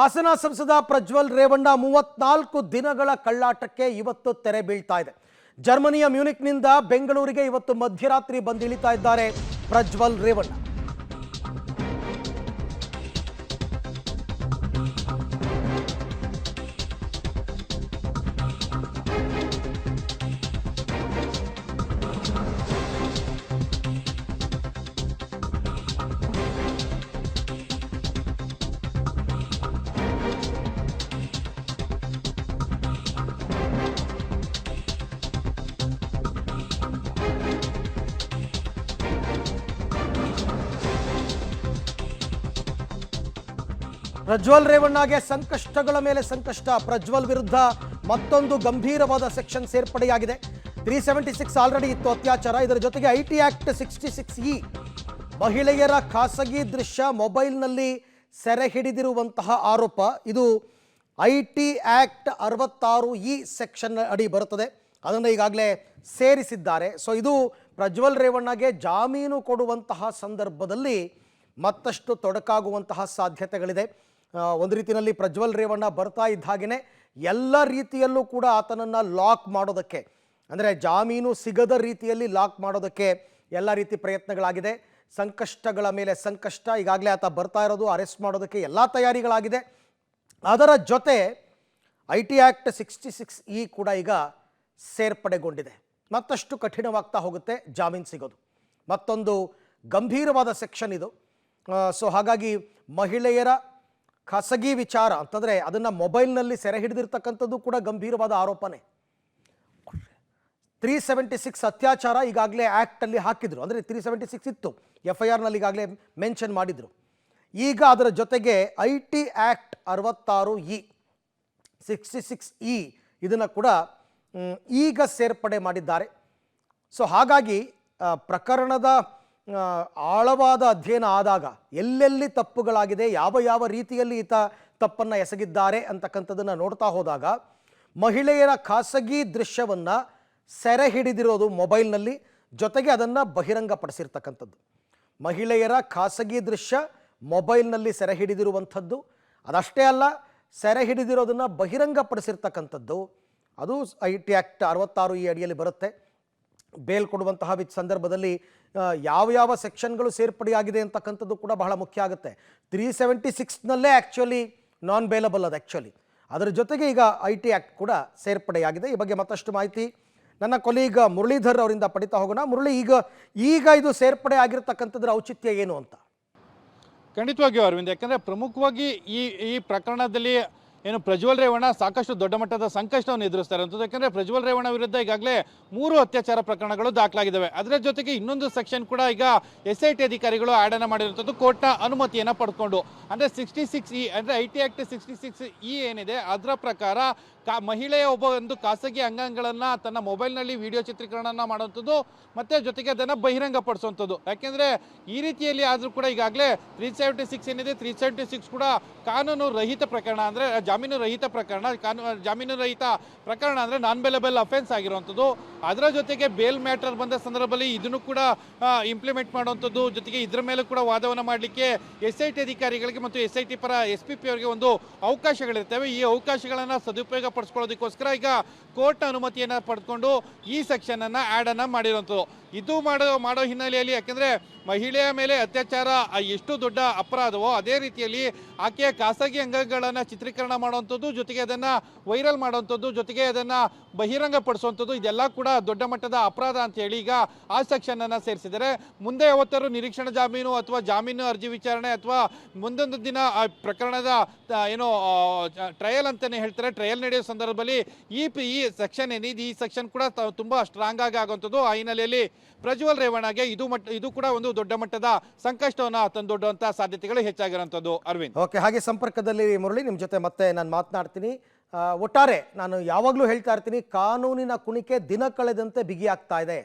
ಹಾಸನ ಸಂಸದ ಪ್ರಜ್ವಲ್ ರೇವಣ್ಣ 34 ದಿನಗಳ ಕಳ್ಳಾಟಕ್ಕೆ ಇವತ್ತು ತೆರೆ ಬೀಳ್ತಾ ಇದೆ. ಜರ್ಮನಿಯ ಮ್ಯೂನಿಕ್ನಿಂದ ಬೆಂಗಳೂರಿಗೆ ಇವತ್ತು ಮಧ್ಯರಾತ್ರಿ ಬಂದಿಳಿತಾ ಇದ್ದಾರೆ ಪ್ರಜ್ವಲ್ ರೇವಣ್ಣ. ಪ್ರಜ್ವಲ್ ರೇವಣ್ಣಗೆ ಸಂಕಷ್ಟಗಳ ಮೇಲೆ ಸಂಕಷ್ಟ. ಪ್ರಜ್ವಲ್ ವಿರುದ್ಧ ಮತ್ತೊಂದು ಗಂಭೀರವಾದ ಸೆಕ್ಷನ್ ಸೇರ್ಪಡೆಯಾಗಿದೆ. 376 ಆಲ್ರೆಡಿ ಇತ್ತು ಅತ್ಯಾಚಾರ. ಇದರ ಜೊತೆಗೆ ಐಟಿ ಆಕ್ಟ್ 66E ಮಹಿಳೆಯರ ಖಾಸಗಿ ದೃಶ್ಯ ಮೊಬೈಲ್ನಲ್ಲಿ ಸೆರೆ ಹಿಡಿದಿರುವಂತಹ ಆರೋಪ. ಇದು ಐಟಿ ಆಕ್ಟ್ 66E ಸೆಕ್ಷನ್ ಅಡಿ ಬರುತ್ತದೆ. ಅದನ್ನು ಈಗಾಗಲೇ ಸೇರಿಸಿದ್ದಾರೆ. ಸೊ ಇದು ಪ್ರಜ್ವಲ್ ರೇವಣ್ಣಗೆ ಜಾಮೀನು ಕೊಡುವಂತಹ ಸಂದರ್ಭದಲ್ಲಿ ಮತ್ತಷ್ಟು ತೊಡಕಾಗುವಂತಹ ಸಾಧ್ಯತೆಗಳಿದೆ. ಒಂದು ರೀತಿಯಲ್ಲಿ ಪ್ರಜ್ವಲ್ ರೇವಣ್ಣ ಬರ್ತಾ ಇದ್ದ ಹಾಗೆಯೇ ಎಲ್ಲ ರೀತಿಯಲ್ಲೂ ಕೂಡ ಆತನನ್ನು ಲಾಕ್ ಮಾಡೋದಕ್ಕೆ, ಅಂದರೆ ಜಾಮೀನು ಸಿಗದ ರೀತಿಯಲ್ಲಿ ಲಾಕ್ ಮಾಡೋದಕ್ಕೆ ಎಲ್ಲ ರೀತಿ ಪ್ರಯತ್ನಗಳಾಗಿದೆ. ಸಂಕಷ್ಟಗಳ ಮೇಲೆ ಸಂಕಷ್ಟ. ಈಗಾಗಲೇ ಆತ ಬರ್ತಾ ಇರೋದು, ಅರೆಸ್ಟ್ ಮಾಡೋದಕ್ಕೆ ಎಲ್ಲ ತಯಾರಿಗಳಾಗಿದೆ. ಅದರ ಜೊತೆ ಐಟಿ ಆಕ್ಟ್ 66E ಕೂಡ ಈಗ ಸೇರ್ಪಡೆಗೊಂಡಿದೆ. ಮತ್ತಷ್ಟು ಕಠಿಣವಾಗ್ತಾ ಹೋಗುತ್ತೆ ಜಾಮೀನು ಸಿಗೋದು. ಮತ್ತೊಂದು ಗಂಭೀರವಾದ ಸೆಕ್ಷನ್ ಇದು. ಸೊ ಹಾಗಾಗಿ ಮಹಿಳೆಯರ ಖಾಸಗಿ ವಿಚಾರ ಅಂತಂದರೆ ಅದನ್ನು ಮೊಬೈಲ್ನಲ್ಲಿ ಸೆರೆ ಹಿಡಿದಿರ್ತಕ್ಕಂಥದ್ದು ಕೂಡ ಗಂಭೀರವಾದ ಆರೋಪನೇ. 376 ಅತ್ಯಾಚಾರ ಈಗಾಗಲೇ ಆ್ಯಕ್ಟಲ್ಲಿ ಹಾಕಿದ್ರು. ಅಂದರೆ 376 ಇತ್ತು, FIRನಲ್ಲಿ ಈಗಾಗಲೇ ಮೆನ್ಷನ್ ಮಾಡಿದರು. ಈಗ ಅದರ ಜೊತೆಗೆ ಐಟಿ ಆಕ್ಟ್ 66E 66E ಇದನ್ನು ಕೂಡ ಈಗ ಸೇರ್ಪಡೆ ಮಾಡಿದ್ದಾರೆ. ಸೊ ಹಾಗಾಗಿ ಪ್ರಕರಣದ ಆಳವಾದ ಅಧ್ಯಯನ ಆದಾಗ ಎಲ್ಲೆಲ್ಲಿ ತಪ್ಪುಗಳಾಗಿದೆ, ಯಾವ ಯಾವ ರೀತಿಯಲ್ಲಿ ಈತ ತಪ್ಪನ್ನು ಎಸಗಿದ್ದಾರೆ ಅಂತಕ್ಕಂಥದ್ದನ್ನು ನೋಡ್ತಾ ಹೋದಾಗ ಮಹಿಳೆಯರ ಖಾಸಗಿ ದೃಶ್ಯವನ್ನು ಸೆರೆ ಹಿಡಿದಿರೋದು ಮೊಬೈಲ್ನಲ್ಲಿ, ಜೊತೆಗೆ ಅದನ್ನು ಬಹಿರಂಗಪಡಿಸಿರ್ತಕ್ಕಂಥದ್ದು. ಮಹಿಳೆಯರ ಖಾಸಗಿ ದೃಶ್ಯ ಮೊಬೈಲ್ನಲ್ಲಿ ಸೆರೆ ಹಿಡಿದಿರುವಂಥದ್ದು, ಅದಷ್ಟೇ ಅಲ್ಲ, ಸೆರೆ ಹಿಡಿದಿರೋದನ್ನು ಬಹಿರಂಗಪಡಿಸಿರ್ತಕ್ಕಂಥದ್ದು, ಅದು ಐಟಿ ಆಕ್ಟ್ 66E ಅಡಿಯಲ್ಲಿ ಬರುತ್ತೆ. ಬೇಲ್ ಕೊಡುವಂತಹ ಸಂದರ್ಭದಲ್ಲಿ ಯಾವ ಯಾವ ಸೆಕ್ಷನ್ಗಳು ಸೇರ್ಪಡೆಯಾಗಿದೆ ಅಂತಕ್ಕಂಥದ್ದು ಕೂಡ ಬಹಳ ಮುಖ್ಯ ಆಗುತ್ತೆ. 376ನಲ್ಲೇ ಆ್ಯಕ್ಚುಲಿ ನಾನ್ ಬೇಲಬಲ್ ಅದು ಆ್ಯಕ್ಚುಲಿ. ಅದರ ಜೊತೆಗೆ ಈಗ ಐಟಿ ಆಕ್ಟ್ ಕೂಡ ಸೇರ್ಪಡೆಯಾಗಿದೆ. ಈ ಬಗ್ಗೆ ಮತ್ತಷ್ಟು ಮಾಹಿತಿ ನನ್ನ ಕೊಲೀಗ್ ಮುರಳೀಧರ್ ಅವರಿಂದ ಪಡಿತಾ ಹೋಗೋಣ. ಮುರಳಿ, ಈಗ ಇದು ಸೇರ್ಪಡೆ ಆಗಿರತಕ್ಕಂಥದ್ರ ಔಚಿತ್ಯ ಏನು ಅಂತ? ಖಂಡಿತವಾಗಿಯೂ ಅರವಿಂದ್, ಯಾಕಂದರೆ ಪ್ರಮುಖವಾಗಿ ಈ ಪ್ರಕರಣದಲ್ಲಿ ಏನು ಪ್ರಜ್ವಲ್ ರೇವಣ್ಣ ಸಾಕಷ್ಟು ದೊಡ್ಡ ಮಟ್ಟದ ಸಂಕಷ್ಟವನ್ನು ಎದುರಿಸ್ತಾರೆ ಅಂತ. ಯಾಕಂದರೆ ಪ್ರಜ್ವಲ್ ರೇವಣ್ಣ ವಿರುದ್ಧ ಈಗಾಗಲೇ 3 ಅತ್ಯಾಚಾರ ಪ್ರಕರಣಗಳು ದಾಖಲಾಗಿದ್ದಾವೆ. ಅದರ ಜೊತೆಗೆ ಇನ್ನೊಂದು ಸೆಕ್ಷನ್ ಕೂಡ ಈಗ SIT ಅಧಿಕಾರಿಗಳು ಆಡನ ಮಾಡಿರುವಂಥದ್ದು ಕೋರ್ಟ್ನ ಅನುಮತಿಯನ್ನು ಪಡ್ಕೊಂಡು. ಅಂದರೆ 66E ಅಂದರೆ ಐಟಿ ಆಕ್ಟ್ 66E ಏನಿದೆ ಅದರ ಪ್ರಕಾರ ಮಹಿಳೆಯ ಒಂದು ಖಾಸಗಿ ಅಂಗಾಂಗಗಳನ್ನು ತನ್ನ ಮೊಬೈಲ್ನಲ್ಲಿ ವಿಡಿಯೋ ಚಿತ್ರೀಕರಣ ಮಾಡುವಂಥದ್ದು ಮತ್ತು ಜೊತೆಗೆ ಅದನ್ನು ಬಹಿರಂಗಪಡಿಸುವಂಥದ್ದು. ಯಾಕೆಂದರೆ ಈ ರೀತಿಯಲ್ಲಿ ಆದರೂ ಕೂಡ ಈಗಾಗಲೇ 376 ಏನಿದೆ, 376 ಕೂಡ ಕಾನೂನು ರಹಿತ ಪ್ರಕರಣ, ಅಂದರೆ ಜಾಮೀನು ರಹಿತ ಪ್ರಕರಣ. ಜಾಮೀನು ರಹಿತ ಪ್ರಕರಣ ಅಂದರೆ ನಾನ್ ಬೇಲಬಲ್ ಅಫೆನ್ಸ್ ಆಗಿರುವಂಥದ್ದು. ಅದರ ಜೊತೆಗೆ ಬೇಲ್ ಮ್ಯಾಟರ್ ಬಂದ ಸಂದರ್ಭದಲ್ಲಿ ಇದನ್ನು ಕೂಡ ಇಂಪ್ಲಿಮೆಂಟ್ ಮಾಡುವಂಥದ್ದು, ಜೊತೆಗೆ ಇದರ ಮೇಲೆ ಕೂಡ ವಾದವನ್ನು ಮಾಡಲಿಕ್ಕೆ SIT ಅಧಿಕಾರಿಗಳಿಗೆ ಮತ್ತು SIT ಪರ SPP ಅವರಿಗೆ ಒಂದು ಅವಕಾಶಗಳಿರ್ತವೆ. ಈ ಅವಕಾಶಗಳನ್ನು ಸದುಪಯೋಗ ಪಡಿಸ್ಕೊಳ್ಳೋದಕ್ಕೋಸ್ಕರ ಈಗ ಕೋರ್ಟ್ ಅನುಮತಿಯನ್ನು ಪಡೆದುಕೊಂಡು ಈ ಸೆಕ್ಷನನ್ನು ಆ್ಯಡನ್ನು ಮಾಡಿರುವಂಥದ್ದು. ಇದು ಮಾಡೋ ಹಿನ್ನೆಲೆಯಲ್ಲಿ, ಯಾಕೆಂದರೆ ಮಹಿಳೆಯ ಮೇಲೆ ಅತ್ಯಾಚಾರ ಎಷ್ಟು ದೊಡ್ಡ ಅಪರಾಧವೋ ಅದೇ ರೀತಿಯಲ್ಲಿ ಆಕೆಯ ಖಾಸಗಿ ಅಂಗಗಳನ್ನು ಚಿತ್ರೀಕರಣ ಮಾಡುವಂಥದ್ದು, ಜೊತೆಗೆ ಅದನ್ನು ವೈರಲ್ ಮಾಡುವಂಥದ್ದು, ಜೊತೆಗೆ ಅದನ್ನು ಬಹಿರಂಗಪಡಿಸುವಂಥದ್ದು, ಇದೆಲ್ಲ ಕೂಡ ದೊಡ್ಡ ಮಟ್ಟದ ಅಪರಾಧ ಅಂತ ಹೇಳಿ ಈಗ ಆ ಸೆಕ್ಷನನ್ನು ಸೇರಿಸಿದ್ದಾರೆ. ಮುಂದೆ ಯಾವತ್ತಾರು ನಿರೀಕ್ಷಣಾ ಜಾಮೀನು ಅಥವಾ ಜಾಮೀನು ಅರ್ಜಿ ವಿಚಾರಣೆ ಅಥವಾ ಮುಂದೊಂದು ದಿನ ಪ್ರಕರಣದ ಏನೋ ಟ್ರಯಲ್ ಅಂತಲೇ ಹೇಳ್ತಾರೆ, ಟ್ರಯಲ್ ನಡೆಯೋ ಸಂದರ್ಭದಲ್ಲಿ ಈ ಸೆಕ್ಷನ್ ಏನಿದೆ ಈ ಸೆಕ್ಷನ್ ಕೂಡ ತುಂಬ ಸ್ಟ್ರಾಂಗ್ ಆಗುವಂಥದ್ದು. ಆ ಹಿನ್ನೆಲೆಯಲ್ಲಿ ಪ್ರಜ್ವಲ್ ರೇವಣ್ಣಗೆ ಇದು ಕೂಡ ಒಂದು ದೊಡ್ಡ ಮಟ್ಟದ ಸಂಕಷ್ಟವನ್ನು ತಂದೊಡ್ಡುವಂಥ ಸಾಧ್ಯತೆಗಳು ಹೆಚ್ಚಾಗಿರುವಂಥದ್ದು. ಅರವಿಂದ್, ಓಕೆ, ಹಾಗೆ ಸಂಪರ್ಕದಲ್ಲಿ ಮುರಳಿ, ನಿಮ್ಮ ಜೊತೆ ಮತ್ತೆ ನಾನು ಮಾತನಾಡ್ತೀನಿ. ಒಟ್ಟಾರೆ ನಾನು ಯಾವಾಗಲೂ ಹೇಳ್ತಾ ಇರ್ತೀನಿ, ಕಾನೂನಿನ ಕುಣಿಕೆ ದಿನ ಕಳೆದಂತೆ ಬಿಗಿಯಾಗ್ತಾ ಇದೆ.